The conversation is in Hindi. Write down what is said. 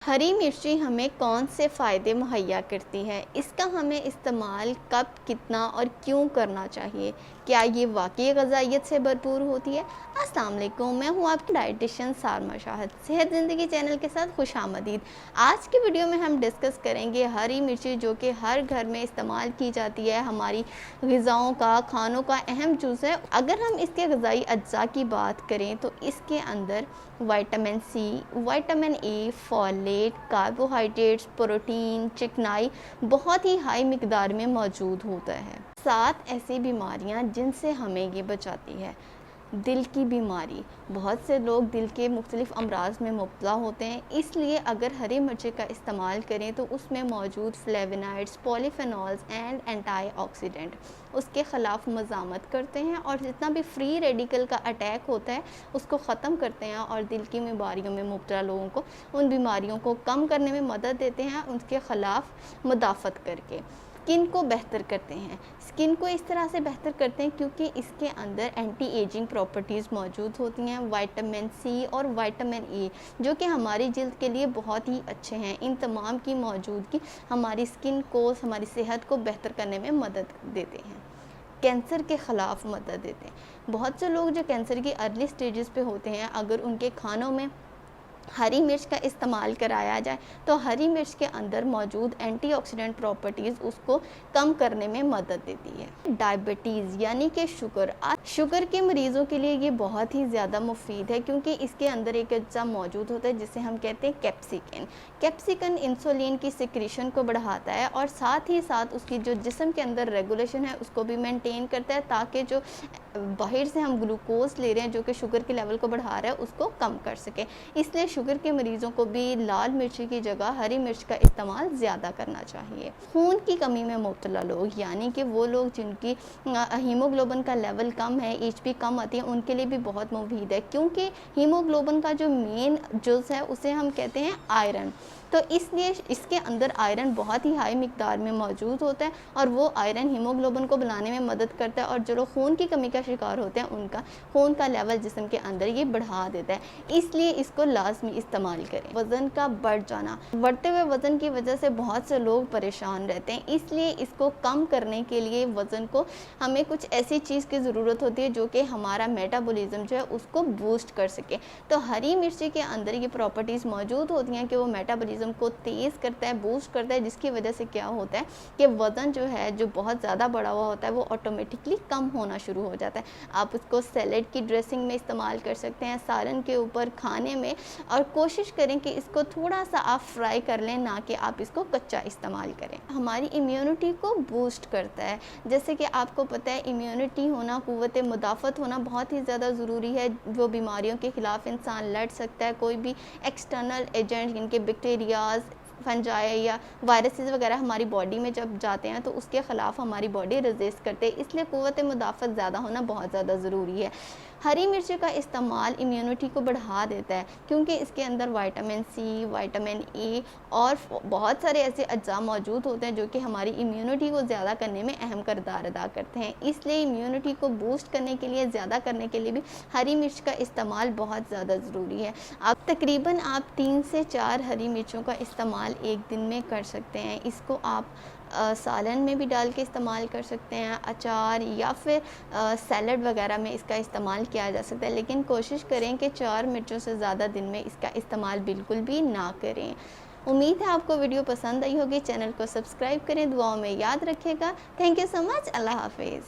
हरी मिर्ची हमें कौन से फ़ायदे मुहैया करती है? इसका हमें इस्तेमाल कब, कितना और क्यों करना चाहिए? क्या ये वाक़ई ग़िज़ाइयत से भरपूर होती है? अस्सलाम वालेकुम, मैं हूँ आपकी डायटिशियन सारमा शाहद, सेहत ज़िंदगी चैनल के साथ खुशामदीद। आज की वीडियो में हम डिस्कस करेंगे हरी मिर्ची जो कि हर घर में इस्तेमाल की जाती है, हमारी ग़िज़ाओं का, खानों का अहम जुज़ है। अगर हम इसके ग़िज़ाई अज्जा की बात करें तो इसके अंदर vitamin C, vitamin A, folate, carbohydrates, protein, चिकनाई बहुत ही हाई मिकदार में मौजूद होता है। 7 ऐसी बीमारियां जिनसे हमें ये बचाती है। दिल की बीमारी, बहुत से लोग दिल के मुख्तलिफ अमराज में मुब्तला होते हैं, इसलिए अगर हरी मिर्ची का इस्तेमाल करें तो उसमें मौजूद फ्लेवोनॉइड्स, पॉलीफेनॉल्स एंड एंटीऑक्सीडेंट उसके ख़िलाफ़ मज़ामत करते हैं और जितना भी फ्री रेडिकल का अटैक होता है उसको ख़त्म करते हैं और दिल की बीमारियों में मुब्तला लोगों को उन बीमारियों को कम करने में मदद देते हैं, उनके ख़िलाफ़ मुदाफ़त करके। स्किन को बेहतर करते हैं। स्किन को इस तरह से बेहतर करते हैं क्योंकि इसके अंदर एंटी एजिंग प्रॉपर्टीज़ मौजूद होती हैं, विटामिन सी और विटामिन ए जो कि हमारी जिल्द के लिए बहुत ही अच्छे हैं। इन तमाम की मौजूदगी हमारी स्किन को, हमारी सेहत को बेहतर करने में मदद देते हैं। कैंसर के ख़िलाफ़ मदद देते हैं। बहुत से लोग जो कैंसर की अर्ली स्टेजेस पे होते हैं, अगर उनके खानों में हरी मिर्च का इस्तेमाल कराया जाए तो हरी मिर्च के अंदर मौजूद एंटीऑक्सीडेंट प्रॉपर्टीज़ उसको कम करने में मदद देती है। डायबिटीज़ यानी कि शुगर के मरीज़ों के लिए ये बहुत ही ज़्यादा मुफीद है क्योंकि इसके अंदर एक अज्जा मौजूद होता है जिसे हम कहते हैं कैप्सिकन। कैप्सिकन इंसुलिन की सिक्रीशन को बढ़ाता है और साथ ही साथ उसकी जो जिस्म के अंदर रेगुलेशन है उसको भी मेंटेन करता है ताकि जो बाहर से हम ग्लूकोज ले रहे हैं जो कि शुगर के लेवल को बढ़ा रहा है उसको कम कर सके। इसलिए शुगर के मरीज़ों को भी लाल मिर्ची की जगह हरी मिर्च का इस्तेमाल ज़्यादा करना चाहिए। खून की कमी में मुब्तला लोग यानी कि वो लोग जिनकी हीमोग्लोबिन का लेवल कम है, एचपी कम आती है, उनके लिए भी बहुत मुफीद है क्योंकि हीमोग्लोबिन का जो मेन जुज़ है उसे हम कहते हैं आयरन। तो इसलिए इसके अंदर आयरन बहुत ही हाई मिकदार में मौजूद होता है और वो आयरन हीमोग्लोबिन को बनाने में मदद करता है और जो लोग खून की कमी का शिकार होते हैं उनका खून का लेवल जिस्म के अंदर ये बढ़ा देता है, इसलिए इसको लाजमी इस्तेमाल करें। वज़न का बढ़ जाना, बढ़ते हुए वज़न की वजह से बहुत से लोग परेशान रहते हैं, इसलिए इसको कम करने के लिए वज़न को हमें कुछ ऐसी चीज़ की ज़रूरत होती है जो कि हमारा मेटाबॉलिज्म जो है उसको बूस्ट कर सके। तो हरी मिर्ची के अंदर ये प्रॉपर्टीज़ मौजूद होती हैं कि वो मेटाबॉलिज्म को तेज़ करता है, बूस्ट करता है, जिसकी वजह से क्या होता है कि वज़न जो है जो बहुत ज़्यादा बढ़ा हुआ होता है वो ऑटोमेटिकली कम होना शुरू हो जाता है। आप उसको सैलेड की ड्रेसिंग में इस्तेमाल कर सकते हैं, सालन के ऊपर, खाने में, और कोशिश करें कि इसको थोड़ा सा आप फ्राई कर लें, ना कि आप इसको कच्चा इस्तेमाल करें। हमारी इम्यूनिटी को बूस्ट करता है। जैसे कि आपको पता है इम्यूनिटी होना, क़ुव्वत मुदाफ़त होना बहुत ही ज़्यादा ज़रूरी है। वो बीमारियों के ख़िलाफ़ इंसान लड़ सकता है। कोई भी एक्सटर्नल एजेंट जिनके बैक्टीरियाज़, फंजाई या वायरसेस वगैरह हमारी बॉडी में जब जाते हैं तो उसके ख़िलाफ़ हमारी बॉडी रेजिस्ट करते हैं, इसलिए क़ुव्वत मुदाफ़त ज़्यादा होना बहुत ज़्यादा ज़रूरी है। हरी मिर्ची का इस्तेमाल इम्यूनिटी को बढ़ा देता है क्योंकि इसके अंदर विटामिन सी, विटामिन ए और बहुत सारे ऐसे अज्जा मौजूद होते हैं जो कि हमारी इम्यूनिटी को ज़्यादा करने में अहम किरदार अदा करते हैं। इसलिए इम्यूनिटी को बूस्ट करने के लिए, ज़्यादा करने के लिए भी हरी मिर्च का इस्तेमाल बहुत ज़्यादा ज़रूरी है। आप तकरीबन 3 से 4 हरी मिर्चों का इस्तेमाल एक दिन में कर सकते हैं। इसको आप सालन में भी डाल के इस्तेमाल कर सकते हैं, अचार या फिर सैलड वगैरह में इसका इस्तेमाल किया जा सकता है, लेकिन कोशिश करें कि 4 मिर्चों से ज़्यादा दिन में इसका इस्तेमाल बिल्कुल भी ना करें। उम्मीद है आपको वीडियो पसंद आई होगी। चैनल को सब्सक्राइब करें, दुआओं में याद रखिएगा। Thank you so much. अल्लाह हाफिज़।